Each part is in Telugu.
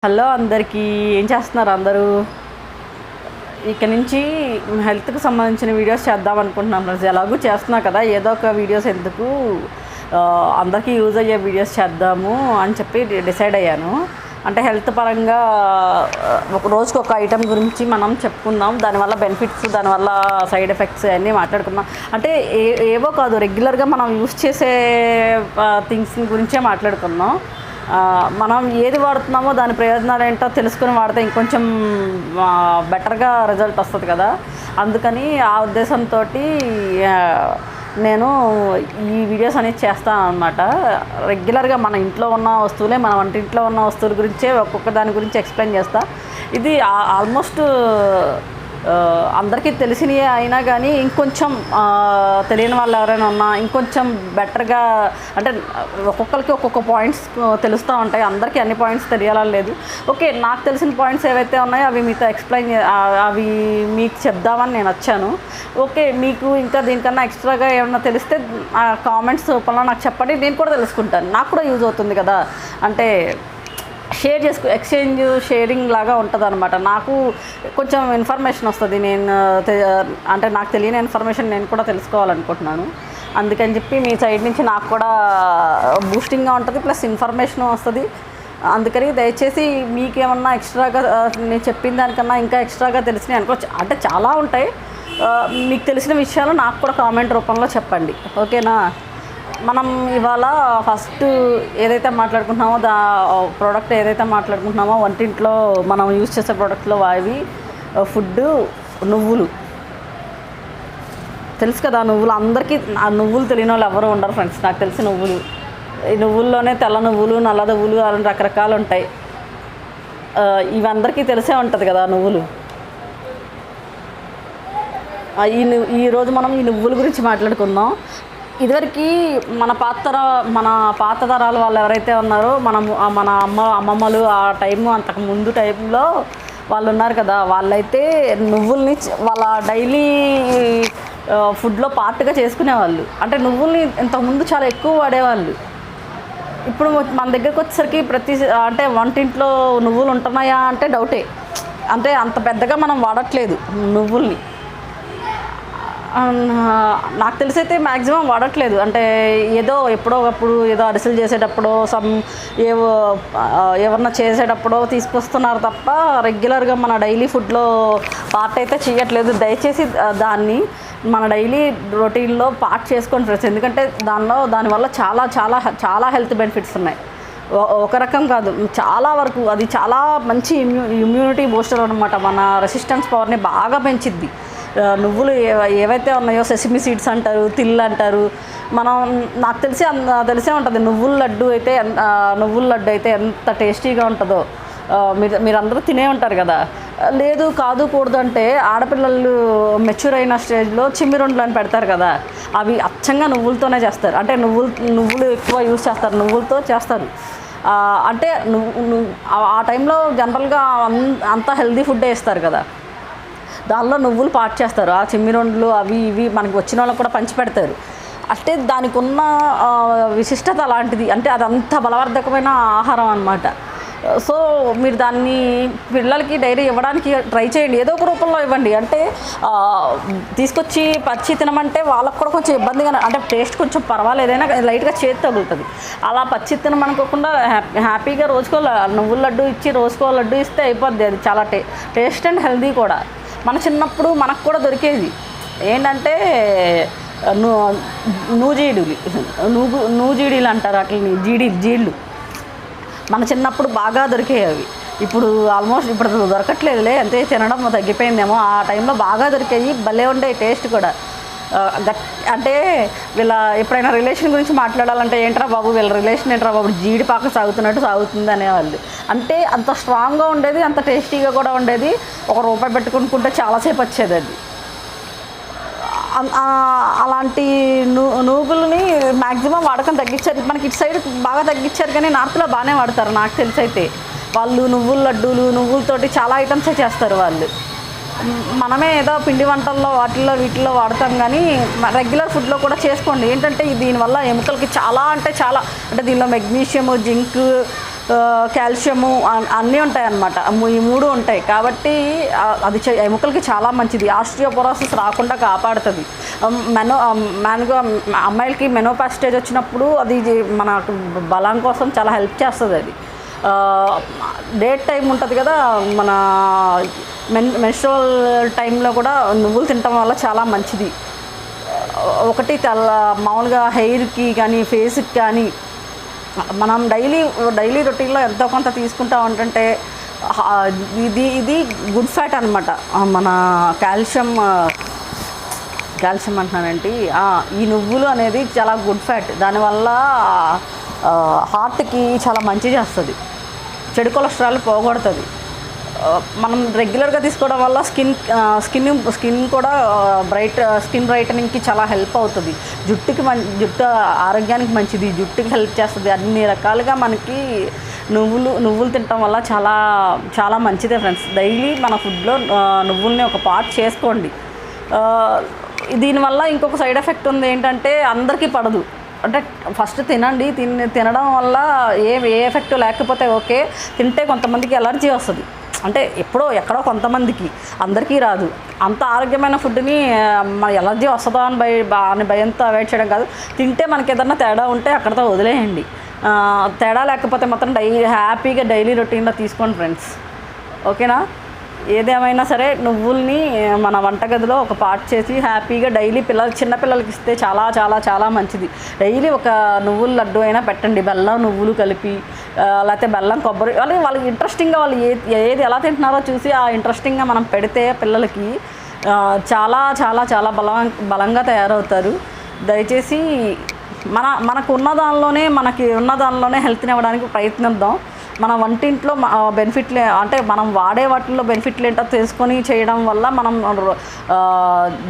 హలో అందరికీ, ఏం చేస్తున్నారు అందరూ? ఇక నుంచి హెల్త్కి సంబంధించిన వీడియోస్ చేద్దాం అనుకుంటున్నాం. రోజు ఎలాగూ చేస్తున్నా కదా, ఏదో ఒక వీడియోస్ ఎందుకు అందరికీ యూజ్ అయ్యే వీడియోస్ చేద్దాము అని చెప్పి డిసైడ్ అయ్యాను. అంటే హెల్త్ పరంగా ఒక రోజుకి ఒక ఐటెం గురించి మనం చెప్పుకుందాం, దానివల్ల బెనిఫిట్స్, దానివల్ల సైడ్ ఎఫెక్ట్స్ అన్నీ మాట్లాడుకుందాం. అంటే ఏవో కాదు, రెగ్యులర్గా మనం యూజ్ చేసే థింగ్స్ గురించే మాట్లాడుకుందాం. మనం ఏది వాడుతున్నామో దాని ప్రయోజనాలు ఏంటో తెలుసుకుని వాడితే ఇంకొంచెం బెటర్గా రిజల్ట్ వస్తుంది కదా. అందుకని ఆ ఉద్దేశంతో నేను ఈ వీడియోస్ అనేది చేస్తాను అనమాట. రెగ్యులర్గా మన ఇంట్లో ఉన్న వస్తువులే, మన వంటింట్లో ఉన్న వస్తువుల గురించే ఒక్కొక్క దాని గురించి ఎక్స్ప్లెయిన్ చేస్తా. ఇది ఆల్మోస్ట్ అందరికీ తెలిసినవి అయినా కానీ ఇంకొంచెం తెలియని వాళ్ళు ఎవరైనా ఉన్నా ఇంకొంచెం బెటర్గా, అంటే ఒక్కొక్కరికి ఒక్కొక్క పాయింట్స్ తెలుస్తూ ఉంటాయి. అందరికీ అన్ని పాయింట్స్ తెలియాలని లేదు. ఓకే, నాకు తెలిసిన పాయింట్స్ ఏవైతే ఉన్నాయో అవి మీతో అవి మీకు చెప్దామని నేను వచ్చాను. ఓకే, మీకు ఇంకా దీనికన్నా ఎక్స్ట్రాగా ఏమన్నా తెలిస్తే కామెంట్స్ రూపంలో నాకు చెప్పండి, నేను కూడా తెలుసుకుంటాను. నాకు కూడా యూజ్ అవుతుంది కదా. అంటే ఎక్స్చేంజ్ షేరింగ్ లాగా ఉంటుంది అనమాట. నాకు కొంచెం ఇన్ఫర్మేషన్ వస్తుంది. అంటే నాకు తెలియని ఇన్ఫర్మేషన్ నేను కూడా తెలుసుకోవాలనుకుంటున్నాను. అందుకని చెప్పి మీ సైడ్ నుంచి నాకు కూడా బూస్టింగ్గా ఉంటుంది, ప్లస్ ఇన్ఫర్మేషన్ వస్తుంది. అందుకని దయచేసి మీకేమన్నా ఎక్స్ట్రాగా నేను చెప్పిన దానికన్నా ఇంకా ఎక్స్ట్రాగా తెలిసినవి అనుకోవచ్చు, అంటే చాలా ఉంటాయి. మీకు తెలిసిన విషయాలు నాకు కూడా కామెంట్ రూపంలో చెప్పండి, ఓకేనా? మనం ఇవాళ ఫస్ట్ ఏదైతే మాట్లాడుకుంటున్నామో ప్రోడక్ట్ ఏదైతే మాట్లాడుకుంటున్నామో వంటింట్లో మనం యూజ్ చేసే ప్రోడక్ట్లో అవి ఫుడ్, నువ్వులు. తెలుసు కదా నువ్వులు అందరికీ. ఆ నువ్వులు తెలియని వాళ్ళు ఎవరు ఉండరు ఫ్రెండ్స్. నాకు తెలిసి నువ్వులు, ఈ నువ్వుల్లోనే తెల్ల నువ్వులు, నల్ల నువ్వులు అలా రకరకాలు ఉంటాయి. ఇవి అందరికీ తెలిసే ఉంటుంది కదా నువ్వులు. ఈరోజు మనం ఈ నువ్వుల గురించి మాట్లాడుకుందాం. ఇదివరకు మన పాత తరాల వాళ్ళు ఎవరైతే ఉన్నారో, మన అమ్మమ్మలు ఆ టైము, అంతకు ముందు టైంలో వాళ్ళు ఉన్నారు కదా, వాళ్ళైతే నువ్వుల్ని వాళ్ళ డైలీ ఫుడ్లో పార్ట్గా చేసుకునేవాళ్ళు. అంటే నువ్వుల్ని ఇంతకుముందు చాలా ఎక్కువ వాడేవాళ్ళు. ఇప్పుడు మన దగ్గరకు వచ్చేసరికి అంటే వంటింట్లో నువ్వులు ఉంటున్నాయా అంటే డౌటే. అంటే అంత పెద్దగా మనం వాడట్లేదు నువ్వుల్ని. నాకు తెలిసైతే మ్యాక్సిమం వాడట్లేదు. అంటే ఏదో ఎప్పుడో ఒకప్పుడు ఏదో అరిసెలు చేసేటప్పుడో ఎవరన్నా చేసేటప్పుడో తీసుకొస్తున్నారు తప్ప రెగ్యులర్గా మన డైలీ ఫుడ్లో పార్ట్ అయితే చేయట్లేదు. దయచేసి దాన్ని మన డైలీ రొటీన్లో పార్ట్ చేసుకొని ఫ్రెండ్స్. ఎందుకంటే దానివల్ల చాలా చాలా చాలా హెల్త్ బెనిఫిట్స్ ఉన్నాయి. ఒక రకం కాదు, చాలా వరకు అది చాలా మంచి ఇమ్యూనిటీ బూస్టర్ అనమాట. మన రెసిస్టెన్స్ పవర్ని బాగా పెంచిద్ది. నువ్వులు ఏవైతే ఉన్నాయో సెసమి సీడ్స్ అంటారు, తిల్లు అంటారు. నాకు తెలిసే ఉంటుంది నువ్వుల లడ్డు అయితే ఎంత టేస్టీగా ఉంటుందో మీరందరూ తినే ఉంటారు కదా. లేదు కూడదు అంటే ఆడపిల్లలు మెచ్యూర్ అయిన స్టేజ్లో చిమ్మిరొండలు అని పెడతారు కదా, అవి అచ్చంగా నువ్వులతోనే చేస్తారు. అంటే నువ్వులు ఎక్కువ యూజ్ చేస్తారు, నువ్వులతో చేస్తారు. అంటే ఆ టైంలో జనరల్గా అంతా హెల్దీ ఫుడ్డే ఇస్తారు కదా, దానిలో నువ్వులు పార్ట్ చేస్తారు. ఆ చిమ్మిరొండలు అవి ఇవి మనకి వచ్చిన వాళ్ళకి కూడా పంచి పెడతారు. అంటే దానికి ఉన్న విశిష్టత అలాంటిది. అంటే అదంతా బలవర్ధకమైన ఆహారం అన్నమాట. సో మీరు దాన్ని పిల్లలకి డైరీ ఇవ్వడానికి ట్రై చేయండి, ఏదో ఒక రూపంలో ఇవ్వండి. అంటే తీసుకొచ్చి పచ్చి తినమంటే వాళ్ళకు కూడా కొంచెం ఇబ్బందిగా, అంటే టేస్ట్ కొంచెం పర్వాలేదైనా లైట్గా చేతి తగులుతుంది. అలా పచ్చి తినమనుకోకుండా హ్యాపీగా రోజుకో నువ్వుల లడ్డు ఇచ్చి రోజుకో లడ్డు ఇస్తే అయిపోద్ది. అది చాలా టేస్ట్ అండ్ హెల్దీ కూడా. మన చిన్నప్పుడు మనకు కూడా దొరికేది ఏంటంటే నూజీడీలు అంటారు, అట్లని జీళ్ళు మన చిన్నప్పుడు బాగా దొరికేవి. అవి ఇప్పుడు ఆల్మోస్ట్ దొరకట్లేదులే, అంతే తినడం తగ్గిపోయిందేమో. ఆ టైంలో బాగా దొరికేవి, భలే ఉండే టేస్ట్ కూడా. అంటే ఎప్పుడైనా రిలేషన్ గురించి మాట్లాడాలంటే ఏంట్రా బాబు వీళ్ళ రిలేషన్ ఏంట్రా బాబు, జీడిపాక సాగుతున్నట్టు సాగుతుంది అనేవాళ్ళు. అంటే అంత స్ట్రాంగ్గా ఉండేది, అంత టేస్టీగా కూడా ఉండేది. ₹1 పెట్టుకుంటే చాలాసేపు వచ్చేది అది. అలాంటి నూగుల్ని మ్యాక్సిమం వాడకం తగ్గించారు. మనకి ఇటు సైడ్ బాగా తగ్గించారు, కానీ నార్త్లో బాగానే వాడతారు. నాకు తెలిసి అయితే వాళ్ళు నువ్వుల లడ్డూలు, నువ్వులతోటి చాలా ఐటమ్సే చేస్తారు వాళ్ళు. మనమే ఏదో పిండి వంటల్లో వీటిల్లో వాడతాం, కానీ రెగ్యులర్ ఫుడ్లో కూడా చేసుకోండి. ఏంటంటే దీనివల్ల ఎముకలకి చాలా అంటే దీనిలో మెగ్నీషియము, జింక్, కాల్షియము అన్నీ ఉంటాయి అన్నమాట. ఈ 3 ఉంటాయి కాబట్టి అది ఎముకలకి చాలా మంచిది. ఆస్టియోపోరోసిస్ రాకుండా కాపాడుతుంది. అమ్మాయిలకి మెనోపాజ్ స్టేజ్ వచ్చినప్పుడు అది మన బలం కోసం చాలా హెల్ప్ చేస్తుంది. అది డేట్ టైం ఉంటుంది కదా, మన మెన్స్ట్రువల్ టైంలో కూడా నువ్వులు తినటం వల్ల చాలా మంచిది. ఒకటి మామూలుగా హెయిర్కి కానీ ఫేస్కి కానీ మనం డైలీ రొటీన్లో ఎంతో కొంత తీసుకుంటా ఉంటుంటే ఇది గుడ్ ఫ్యాట్ అనమాట. మన కాల్షియం అంటున్నానంటే ఈ నువ్వులు అనేది చాలా గుడ్ ఫ్యాట్. దానివల్ల హార్ట్కి చాలా మంచి చేస్తుంది, చెడు కొలెస్ట్రాల్ పోగొడుతుంది. మనం రెగ్యులర్గా తీసుకోవడం వల్ల స్కిన్ కూడా స్కిన్ బ్రైటనింగ్కి చాలా హెల్ప్ అవుతుంది. జుట్టు ఆరోగ్యానికి మంచిది, జుట్టుకి హెల్ప్ చేస్తుంది. అన్ని రకాలుగా మనకి నువ్వులు తినటం వల్ల చాలా చాలా మంచిదే ఫ్రెండ్స్. డైలీ మన ఫుడ్లో నువ్వుల్ని ఒక పార్ట్ చేసుకోండి. దీనివల్ల ఇంకొక సైడ్ ఎఫెక్ట్ ఉంది ఏంటంటే అందరికీ పడదు. అంటే ఫస్ట్ తినడం వల్ల ఏ ఎఫెక్ట్ లేకపోతే ఓకే, తింటే కొంతమందికి ఎలర్జీ వస్తుంది. అంటే ఎక్కడో కొంతమందికి, అందరికీ రాదు. అంత ఆరోగ్యమైన ఫుడ్ని మన ఎలర్జీ వస్తుందా అని భయంతో అవాయిడ్ చేయడం కాదు. తింటే మనకి ఏదన్నా తేడా ఉంటే అక్కడితో వదిలేయండి. తేడా లేకపోతే మాత్రం హ్యాపీగా డైలీ రొటీన్లో తీసుకోండి ఫ్రెండ్స్. ఓకేనా? ఏదేమైనా సరే నువ్వుల్ని మన వంటగదిలో ఒక పార్ట్ చేసి హ్యాపీగా డైలీ చిన్నపిల్లలకి ఇస్తే చాలా చాలా చాలా మంచిది. డైలీ ఒక నువ్వుల లడ్డు అయినా పెట్టండి, బెల్లం నువ్వులు కలిపి, లేకపోతే బెల్లం కొబ్బరి. వాళ్ళకి ఇంట్రెస్టింగ్గా వాళ్ళు ఏది ఎలా తింటున్నారో చూసి ఆ ఇంట్రెస్టింగ్గా మనం పెడితే పిల్లలకి చాలా చాలా చాలా బలంగా తయారవుతారు. దయచేసి మనకి ఉన్న దానిలోనే హెల్త్ని ఇవ్వడానికి ప్రయత్నిద్దాం. మన వంటింట్లో బెనిఫిట్లు అంటే మనం వాడే వాటిల్లో బెనిఫిట్లు ఏంటో తెలుసుకొని చేయడం వల్ల మనం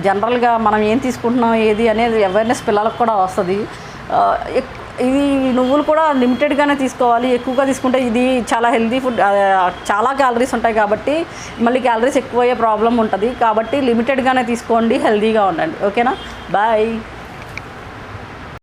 జనరల్గా మనం ఏం తీసుకుంటున్నాం ఏది అనేది అవేర్నెస్ పిల్లలకు కూడా వస్తుంది. ఇది నువ్వులు కూడా లిమిటెడ్గానే తీసుకోవాలి. ఎక్కువగా తీసుకుంటే ఇది చాలా హెల్తీ ఫుడ్, చాలా క్యాలరీస్ ఉంటాయి కాబట్టి మళ్ళీ క్యాలరీస్ ఎక్కువయ్యే ప్రాబ్లం ఉంటుంది. కాబట్టి లిమిటెడ్గానే తీసుకోండి, హెల్తీగా ఉండండి. ఓకేనా? బాయ్.